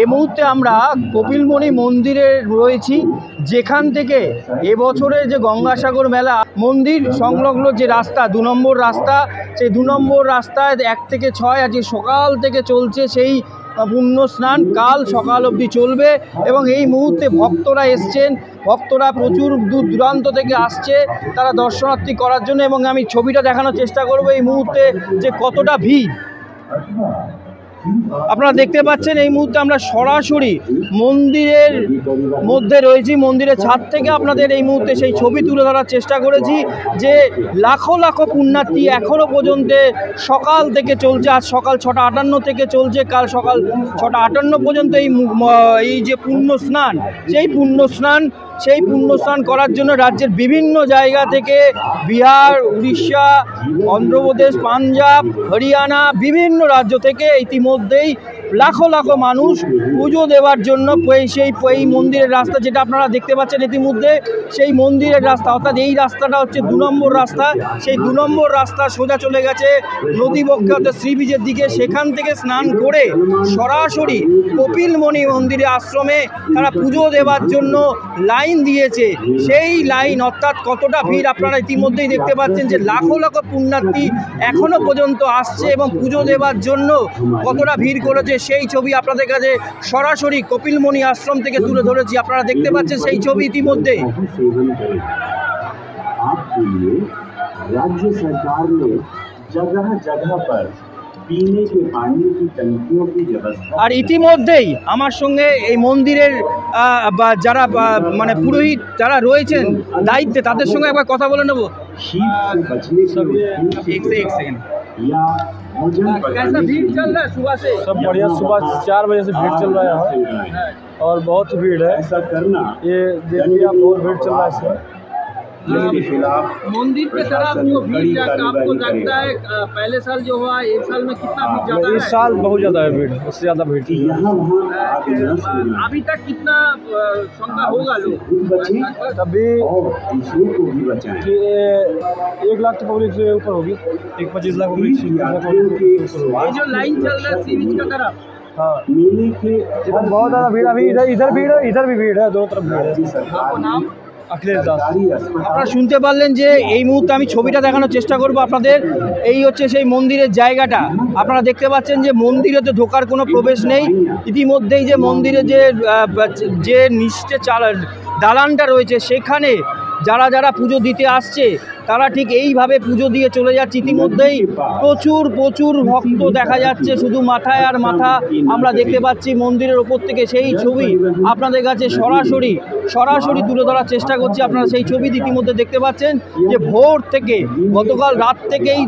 এই মুহূর্তে আমরা কপিলমুনি মন্দিরে রয়েছি, যেখান থেকে এবছরের যে গঙ্গাসাগর মেলা মন্দির সংলগ্ন যে রাস্তা 2 নম্বর রাস্তা, সেই 2 নম্বর রাস্তায় 1 থেকে 6 আজকে সকাল থেকে চলছে সেই পুণ্য স্নান। কাল সকাল অবধি চলবে এবং এই মুহূর্তে ভক্তরা এসছেন, ভক্তরা প্রচুর দূর দূরান্ত থেকে আসছে তারা দর্শনার্থী করার জন্য। এবং আমি ছবিটা দেখানোর চেষ্টা করব এই মুহূর্তে যে কতটা ভিড় আপনারা দেখতে পাচ্ছেন। এই মুহূর্তে আমরা সরাসরি মন্দিরের মধ্যে রয়েছি, মন্দিরের ছাদ থেকে আপনাদের এই মুহূর্তে সেই ছবি তুলে ধরার চেষ্টা করেছি যে লাখো লাখো পুণ্যার্থী এখনও পর্যন্ত সকাল থেকে চলছে। আজ সকাল 6টা 58 থেকে চলছে, কাল সকাল 6টা 58 পর্যন্ত এই যে পুণ্য স্নান, সেই পুণ্য স্নান করার জন্য রাজ্যের বিভিন্ন জায়গা থেকে বিহার, উড়িষ্যা, অন্ধ্রপ্রদেশ, পাঞ্জাব, হরিয়ানা বিভিন্ন রাজ্য থেকে ইতিমধ্যেই লাখো লাখো মানুষ পুজো দেওয়ার জন্য এই মন্দিরের রাস্তা যেটা আপনারা দেখতে পাচ্ছেন ইতিমধ্যে, সেই মন্দিরের রাস্তা অর্থাৎ এই রাস্তাটা হচ্ছে 2 নম্বর রাস্তা। সেই 2 নম্বর রাস্তা সোজা চলে গেছে নদীবক্ষে অর্থাৎ সি বিচের দিকে। সেখান থেকে স্নান করে সরাসরি কপিলমুনি মন্দিরে আশ্রমে তারা পুজো দেওয়ার জন্য লাইন দিয়েছে। সেই লাইন অর্থাৎ কতটা ভিড় আপনারা ইতিমধ্যেই দেখতে পাচ্ছেন যে লাখো লাখো পুণ্যার্থী এখনো পর্যন্ত আসছে এবং পুজো দেওয়ার জন্য কতটা ভিড় করেছে সেই ছবি আপনাদের কাছে সরাসরি কপিলমুনি আশ্রম থেকে তুলে ধরেছি। আপনারা দেখতে পাচ্ছেন সেই ছবি ইতিমধ্যে। राज्य सरकार ने जगह जगह पर पीने के पानी की टंकियों की व्यवस्था। আর ইতিমধ্যেই আমার সঙ্গে এই মন্দিরের যারা মানে পুরোহিত যারা রয়েছেন দায়িত্বে তাদের সঙ্গে একবার কথা বলে নেব। शीत से बचने के लिए एक सेकंड या भोजन कैसा भीड़ चल रहा है सुबह से? सब बढ़िया, सुबह 4 बजे से भीड़ चल रहा है और बहुत भीड़ है। ऐसा करना ये देखिए आप, बहुत भीड़ चल रहा है इसमें। जिसके खिलाफ मंदिर पे तरफ जो भीड़ आपको लगता है पहले साल जो हुआ एक साल में कितना भीड़ ज्यादा है? इस साल बहुत ज़्यादा है भीड़, उससे ज़्यादा भीड़ थी। यहाँ वहाँ आगे न सोना अभी तक कितना संख्या होगा लोग? खुद बचे अभी और दूसरों को भी बचाएं। कि 1 लाख तो पब्लिक से ऊपर होगी, 25 लाख पब्लिक से यात्रियों के ये जो लाइन चल रहा है सी बीच का तरफ, हाँ, मेले के इधर बहुत ज़्यादा भीड़। अभी इधर भीड़ है, इधर भी भीड़ है, दोनों तरफ भीड़ है। राज्य सरकार नाम अखिलेश दास। सरकारी अस्पताल আপনারা শুনতে পারলেন যে এই মুহূর্তে আমি ছবিটা দেখানোর চেষ্টা করব আপনাদের। এই হচ্ছে সেই মন্দিরের জায়গাটা। আপনারা দেখতে পাচ্ছেন যে মন্দিরে তো ঢোকার কোনো প্রবেশ নেই। ইতিমধ্যেই যে মন্দিরে যে নিচে দালানটা রয়েছে সেখানে যারা যারা পুজো দিতে আসছে তারা ঠিক এইভাবে পুজো দিয়ে চলে যাচ্ছে। ইতিমধ্যেই প্রচুর ভক্ত দেখা যাচ্ছে, শুধু মাথায় আর মাথা। আমরা দেখতে পাচ্ছি মন্দিরের ওপর থেকে সেই ছবি আপনাদের কাছে সরাসরি তুলে ধরার চেষ্টা করছি। আপনারা সেই ছবি ইতিমধ্যে দেখতে পাচ্ছেন যে ভোর থেকে গতকাল রাত থেকেই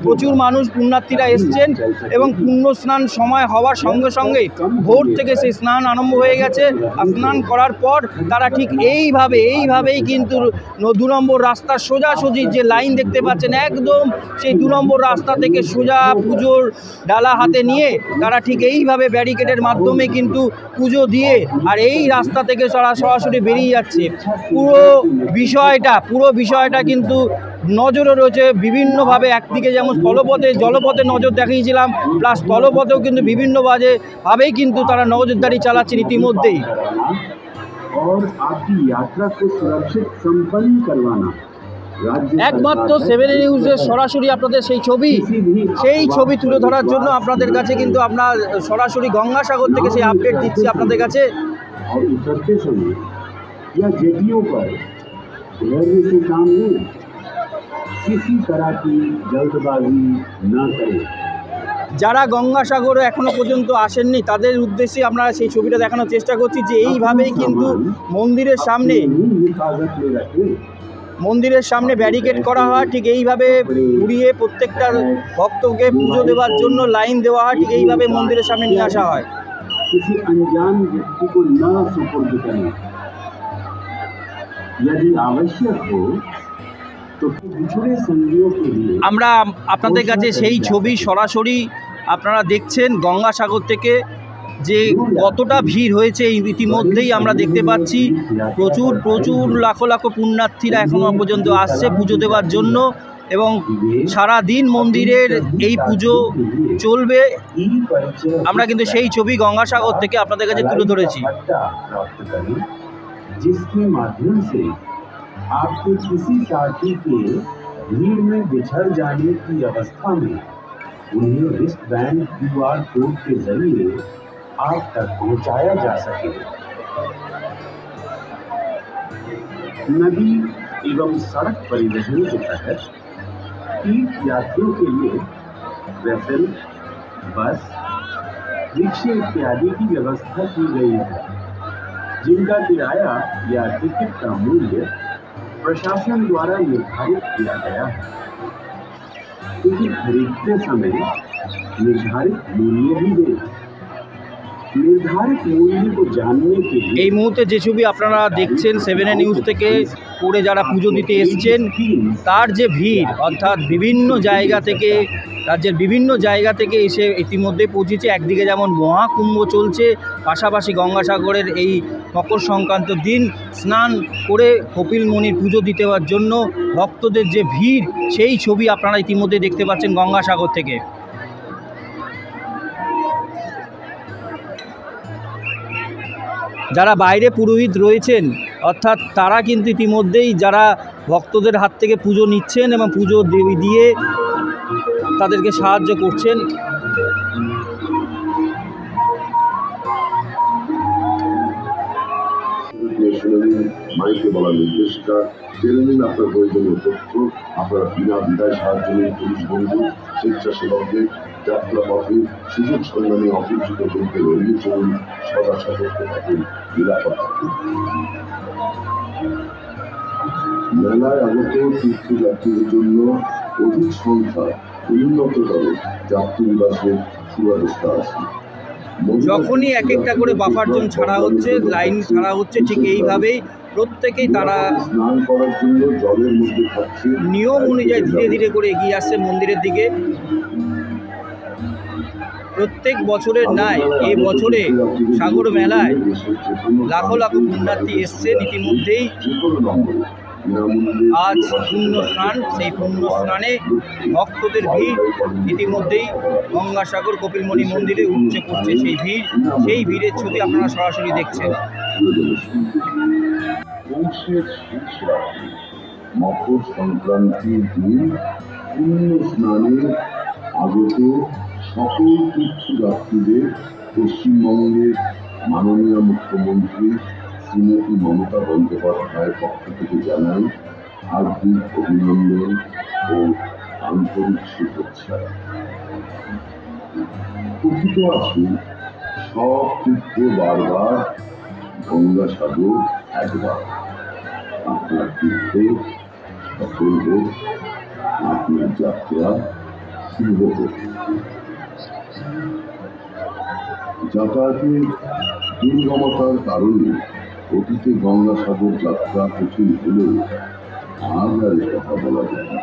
প্রচুর মানুষ পুণ্যার্থীরা এসছেন এবং পুণ্য স্নান সময় হওয়ার সঙ্গে সঙ্গে ভোর থেকে সেই স্নান আরম্ভ হয়ে গেছে। আর স্নান করার পর তারা ঠিক এইভাবেই কিন্তু 2 নম্বর রাস্তার সোজাসুজি যে লাইন দেখতে পাচ্ছেন একদম সেই 2 নম্বর রাস্তা থেকে সোজা পুজোর ডালা হাতে নিয়ে তারা ঠিক এইভাবে ব্যারিকেডের মাধ্যমে কিন্তু পুজো দিয়ে আর এই রাস্তা থেকে সরাসরি বেরিয়ে যাচ্ছে। পুরো বিষয়টা কিন্তু নজরে রয়েছে বিভিন্নভাবে। একদিকে যেমন জলপথে নজর দেখিয়েছিলাম, প্লাস স্থলপথেও কিন্তু বিভিন্নভাবেই কিন্তু তারা নজরদারি চালাচ্ছেন ইতিমধ্যেই। और आपकी यात्रा को सुरक्षित संपन्न करवाना একমাত্র 7 নিউজের সরাসরি আপনাদের সেই ছবি তুলে ধরার জন্য আপনাদের কাছে কিন্তু আমরা সরাসরি গঙ্গাসাগর থেকে সেই আপডেট দিচ্ছি আপনাদের কাছে। और उतरते समय या जेटियों पर धैर्य से काम लें, किसी तरह की जल्दबाजी न करें। যারা গঙ্গাসাগরে এখনো পর্যন্ত আসেননি তাদের উদ্দেশ্যে আমরা সেই ছবিটা দেখানোর চেষ্টা করছি যে এইভাবেই কিন্তু মন্দিরের সামনে ব্যারিকেড করা হয়। ঠিক এইভাবে ঘুরিয়ে প্রত্যেকটা ভক্তকে পুজো দেওয়ার জন্য লাইন দেওয়া হয়। ঠিক এইভাবে মন্দিরের সামনে নিয়ে আসা হয়। किसी अनजान व्यक्ति को न सुपुर्द करें। यदि आवश्यक हो तो पिछड़े संगियों के लिए আমরা আপনাদের কাছে সেই ছবি সরাসরি আপনারা দেখছেন গঙ্গাসাগর থেকে যে কতটা ভিড় হয়েছে ইতিমধ্যেই আমরা দেখতে পাচ্ছি। প্রচুর লাখো পুণ্যার্থীরা এখনও পর্যন্ত আসছে পুজো দেওয়ার জন্য। এবং সারা দিন মন্দিরের এই পুজো চলবে। আমরা কিন্তু সেই ছবি গঙ্গাসাগর থেকে আপনাদের কাছে তুলে ধরেছি। जिसके माध्यम से आपके किसी साथी के भीड़ में बिछड़ जाने की अवस्था में उन्हें रिस्ट बैंड QR कोड के जरिए आप तक पहुंचाया जा सके। नदी एवं सड़क परिवहन के तहत तीर्थ यात्रियों के लिए वेसल, बस, रिक्शे इत्यादि की व्यवस्था की गई है, जिनका किराया या टिकट का मूल्य प्रशासन द्वारा निर्धारित किया गया है। टिकट खरीदते समय निर्धारित मूल्य ही दें। निर्धारित मूल्य को जानने के लिए এই মুহূর্তে যে ছবি আপনারা দেখছেন 7A নিউজ থেকে করে যারা পুজো দিতে এসছেন তার যে ভিড়, অর্থাৎ বিভিন্ন জায়গা থেকে, রাজ্যের বিভিন্ন জায়গা থেকে এসে ইতিমধ্যে পৌঁছেছে। একদিকে যেমন মহাকুম্ভ চলছে, পাশাপাশি গঙ্গাসাগরের এই মকর সংক্রান্ত দিন স্নান করে কপিলমুনির পুজো দিতে যাওয়ার জন্য ভক্তদের যে ভিড়, সেই ছবি আপনারা ইতিমধ্যে দেখতে পাচ্ছেন গঙ্গাসাগর থেকে। যারা বাইরে পুরোহিত রয়েছেন, অর্থাৎ তারা কিন্তু ইতিমধ্যেই যারা ভক্তদের হাত থেকে পুজো নিচ্ছেন এবং পুজো দিয়ে তাদেরকে সাহায্য করছেন। মাইকে বলা নির্দেশিকা জেনে নিন আপনার প্রয়োজনীয় তথ্য। আপনারা বিনা বিদায় সাহায্য নিয়ে পুলিশ বন্ধু, স্বেচ্ছাসেবকদের যাত্রা পথে সুযোগ সন্ধানে অপরিচিত বলতে এড়িয়ে চলুন, সদা সতর্ক থাকুন, নিরাপদ থাকুন। মেলায় আগত তীর্থযাত্রীদের জন্য অধিক সংখ্যা উন্নততর যাত্রী নিবাসের সুব্যবস্থা আছে। যখনই এক একটা করে বাফার জোন ছাড়া হচ্ছে, লাইন ছাড়া হচ্ছে, ঠিক এইভাবেই প্রত্যেকেই তারা স্নান করার জন্য জলের মধ্যে থাকছে নিয়ম অনুযায়ী ধীরে ধীরে করে এগিয়ে আসছে মন্দিরের দিকে। প্রত্যেক বছরের ন্যায় এই বছরে সাগর মেলায় লাখো লাখো পুণ্যার্থী এসছেন ইতিমধ্যেই। আজ পুণ্য স্নান, সেই পুণ্য স্নানে ভক্তদের ভিড় ইতিমধ্যেই গঙ্গাসাগর কপিলমুনি মন্দিরে উপচে পড়ছে সেই ভিড়ের ছবি আপনারা সরাসরি দেখছেন। মকর সংক্রান্তির দিন পুণ্য স্নানে আগত সকল তীর্থযাত্রীদের পশ্চিমবঙ্গের মাননীয় মুখ্যমন্ত্রী শ্রীমতী মমতা বন্দ্যোপাধ্যায়ের পক্ষ থেকে জানাই হার্দিক অভিনন্দন ও আন্তরিক শুভেচ্ছা। কথিত আছে সব তীর্থ বারবার, গঙ্গাসাগর একবার। আপনার তীর্থ সফল হোক, আপনার যাত্রা শুভ হোক। যাতায়াতের দুর্গমতার কারণে অতীতে গঙ্গাসাগর যাত্রা কঠিন হলেও আজ আর কথা বলা যায় না।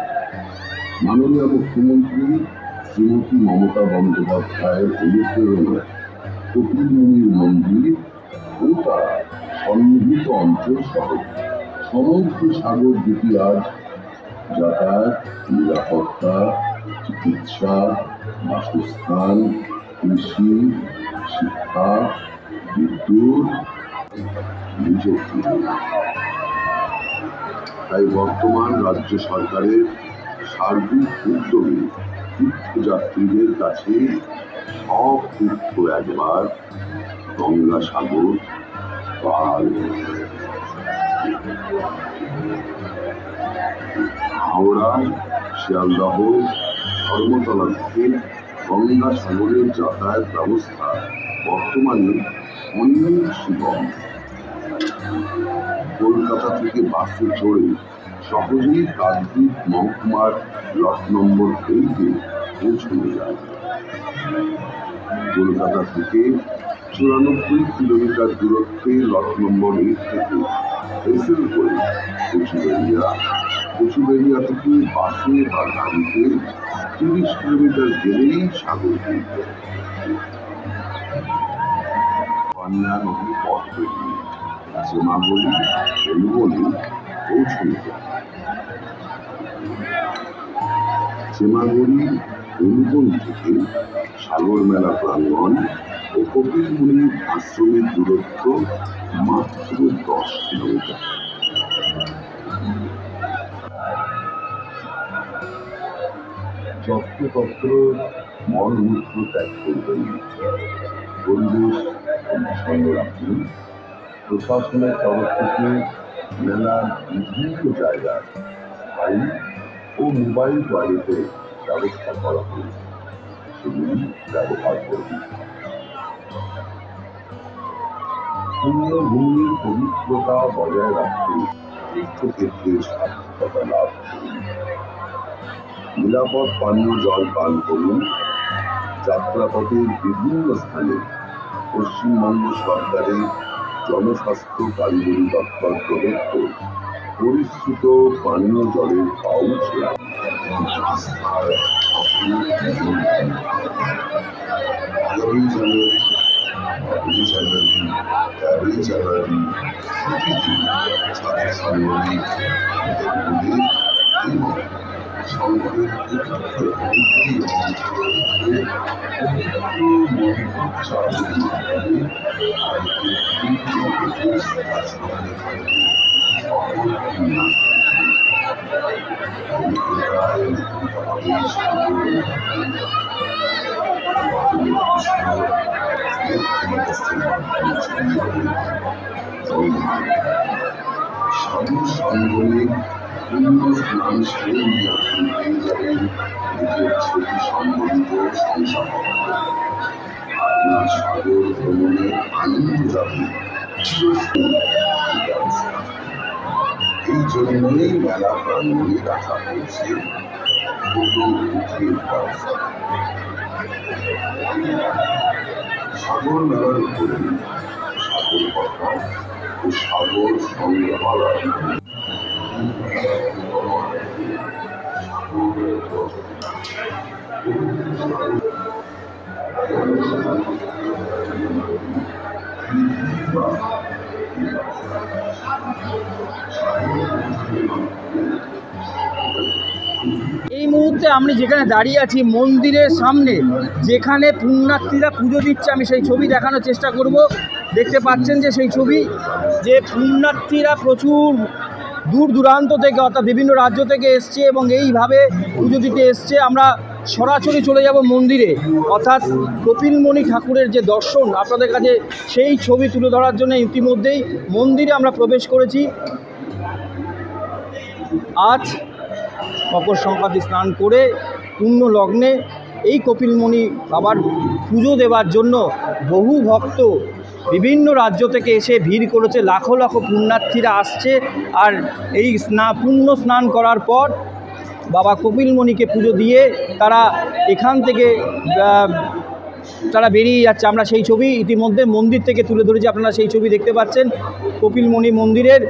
মাননীয় মুখ্যমন্ত্রী শ্রীমতী মমতা বন্দ্যোপাধ্যায়ের অনুপ্রেরণায় কপিলমুনির মন্দির ও তার সন্নিহিত অঞ্চল সহ সমগ্র সাগর দ্বীপে আজ যাতায়াত, নিরাপত্তা, চিকিৎসা, বাসস্থান, কৃষি, শিক্ষা, বিদ্যুৎ, নিযুক্তি। তাই বর্তমান রাজ্য সরকারের সার্বিক উদ্যোগে তীর্থযাত্রীদের কাছে সব তীর্থ একবার, গঙ্গাসাগর পার। হাওড়া, শিয়ালদহ, ধর্মতলা থেকে গঙ্গাসাগরের যাতায়াত ব্যবস্থা বর্তমানে অনেক সুগম। কলকাতা থেকে বাসে চড়ে সহজেই কাকদ্বীপ মহকুমার লট নম্বর 8-এ পৌঁছানো যায়। কলকাতা থেকে 94 কিলোমিটার দূরত্বে লট নম্বর 8 থেকে ভেসেল করে কচুবেড়িয়া থেকে বাসে বা গাড়িতে 30 কিলোমিটার গেলেই সাগর দ্বীপ। পান্না নদী পথ পেরিয়ে চেমাগলি, বেলুবনি পৌঁছানো যায়। চেমাগুড়ি অনুকূল থেকে সাগর মেলা প্রাঙ্গণ ও কপিল মুনির আশ্রমের দূরত্ব মাত্র 10 কিলোমিটার। যত্রতত্র মলমূত্র ত্যাগ করবেন, পরিবেশ পরিচ্ছন্ন রাখুন। প্রশাসনের তরফ থেকে মেলার বিভিন্ন জায়গায় স্থায়ী ও মোবাইল টয়লেটের ব্যবস্থা করা হয়েছে, সেগুলি ব্যবহার করুন। পুণ্যভূমির পবিত্রতা বজায় রাখতে তীর্থক্ষেত্রের স্বাস্থ্যতা লাভ করুন। নিরাপদ পানীয় জল পান করুন। যাত্রাপথের বিভিন্ন স্থানে পশ্চিমবঙ্গ সরকারের জনস্বাস্থ্য কারিগরি দপ্তর প্রদত্ত পরিশ্রুত পানীয় জলের পাউচ সাধু সঙ্গমে পূর্ণ স্নান সেরে আপনি পেয়ে যাবেন নিজের ছবি সম্বলিত শংসাপত্র। আপনার সাগর ভ্রমণে আনন্দ যাবে। এই জন্যই মেলা প্রাঙ্গণে রাখা হয়েছে সাগর মেলার উপরে সাগর কথা ও সাগর সংগ্রহালয়। এই মুহূর্তে আমি যেখানে দাঁড়িয়ে আছি মন্দিরের সামনে, যেখানে পুণ্যার্থীরা পুজো দিচ্ছে, আমি সেই ছবি দেখানোর চেষ্টা করব। দেখতে পাচ্ছেন যে সেই ছবি, যে পুণ্যার্থীরা প্রচুর দূর দূরান্ত থেকে অর্থাৎ বিভিন্ন রাজ্য থেকে এসছে এবং এইভাবে পুজো দিতে এসছে। আমরা সরাসরি চলে যাব মন্দিরে, অর্থাৎ কপিলমুনি ঠাকুরের যে দর্শন আপনাদের কাছে সেই ছবি তুলে ধরার জন্য ইতিমধ্যেই মন্দিরে আমরা প্রবেশ করেছি। আজ মকর সংক্রান্তি স্নান করে পূর্ণ লগ্নে এই কপিলমুনি বাবার পুজো দেওয়ার জন্য বহু ভক্ত বিভিন্ন রাজ্য থেকে এসে ভিড় করেছে। লাখো লাখো পুণ্যার্থীরা আসছে আর এই পুণ্য স্নান করার পর বাবা কপিলমুনিকে পুজো দিয়ে তারা এখান থেকে তারা বেরিয়ে যাচ্ছে। আমরা সেই ছবি ইতিমধ্যে মন্দির থেকে তুলে ধরেছি, আপনারা সেই ছবি দেখতে পাচ্ছেন। কপিলমুনি মন্দিরের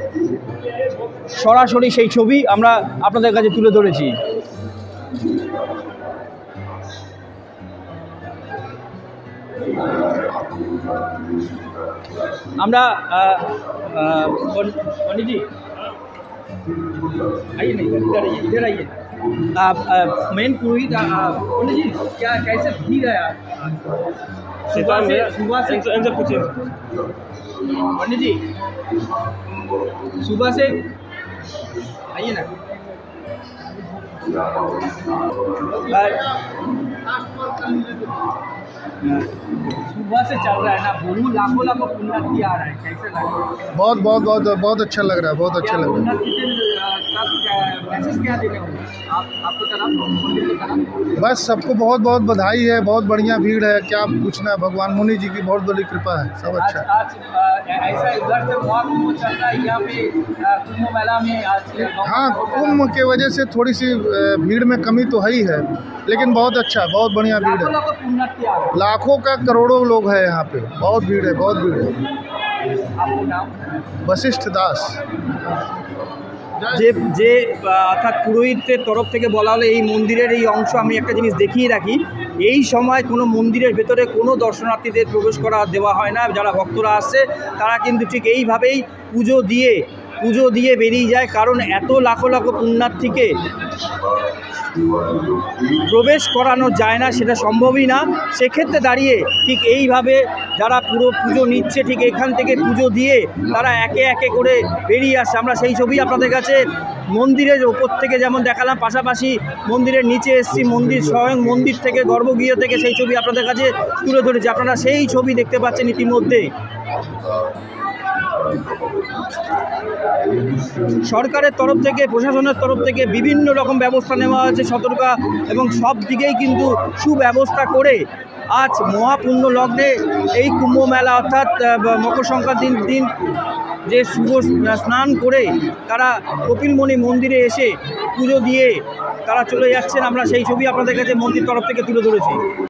সরাসরি সেই ছবি আমরা আপনাদের কাছে তুলে ধরেছি। আমরা पंडित जी आइए, नहीं इधर आइए। मेन पुरोहित पंडित जी, क्या कैसे भीड़ है सुबह से इनसे पूछिए पंडित जी, सुबह से आइए ना। सुबह से चल रहा है ना, बहुत लाखों लाखों पुण्यार्थी आ रहा है, कैसे लग रहा है? बहुत बहुत बहुत बहुत अच्छा लग रहा है, बहुत अच्छा लग रहा है। मैसेज क्या देने होंगे आपको तरफ, मंदिर की तरफ? बस सबको बहुत बहुत बधाई है, बहुत बढ़िया भीड़ है, क्या पूछना है। भगवान मुनि जी की बहुत बड़ी कृपा है, सब अच्छा है। आज ऐसा इधर से बहुत कुछ चल रहा है यहाँ पे कुंभ मेला में आज। हाँ, कुंभ के वजह से थोड़ी सी भीड़ में कमी तो है ही है, लेकिन बहुत अच्छा है, बहुत बढ़िया भीड़ है। पुण्यार्थी आ रहे हैं। लाखों का करोड़ों लोग हैं यहाँ पे, बहुत भीड़ है, बहुत भीड़ है। आपको नाम? वशिष्ठ दास। যে যে অর্থাৎ পুরোহিতের তরফ থেকে বলা হলো এই মন্দিরের এই অংশ আমি একটা জিনিস দেখিয়ে রাখি, এই সময় কোনো মন্দিরের ভেতরে কোনো দর্শনার্থীদের প্রবেশ করা দেওয়া হয় না। যারা ভক্তরা আসছে তারা কিন্তু ঠিক এইভাবেই পুজো দিয়ে পুজো দিয়ে বেরিয়ে যায়, কারণ এত লাখো লাখো পুণ্যার্থীকে প্রবেশ করানো যায় না, সেটা সম্ভবই না। সেক্ষেত্রে দাঁড়িয়ে ঠিক এইভাবে যারা পুরো পুজো নিচ্ছে, ঠিক এখান থেকে পুজো দিয়ে তারা একে একে করে বেরিয়ে আসছে। আমরা সেই ছবি আপনাদের কাছে মন্দিরের ওপর থেকে যেমন দেখালাম, পাশাপাশি মন্দিরের নিচে এসছি, মন্দির স্বয়ং মন্দির থেকে গর্ভগৃহ থেকে সেই ছবি আপনাদের কাছে তুলে ধরেছি। আপনারা সেই ছবি দেখতে পাচ্ছেন ইতিমধ্যেই। সরকারের তরফ থেকে, প্রশাসনের তরফ থেকে বিভিন্ন রকম ব্যবস্থা নেওয়া হয়েছে, সতর্কতা এবং সব দিকেই কিন্তু সুব্যবস্থা করে আজ মহাপুণ্য লগ্নে এই কুম্ভ মেলা অর্থাৎ মকর সংক্রান্তির দিন যে শুভ স্নান করে তারা কপিলমুনি মন্দিরে এসে পুজো দিয়ে তারা চলে যাচ্ছেন। আমরা সেই ছবি আপনাদের কাছে মন্দির তরফ থেকে তুলে ধরেছি।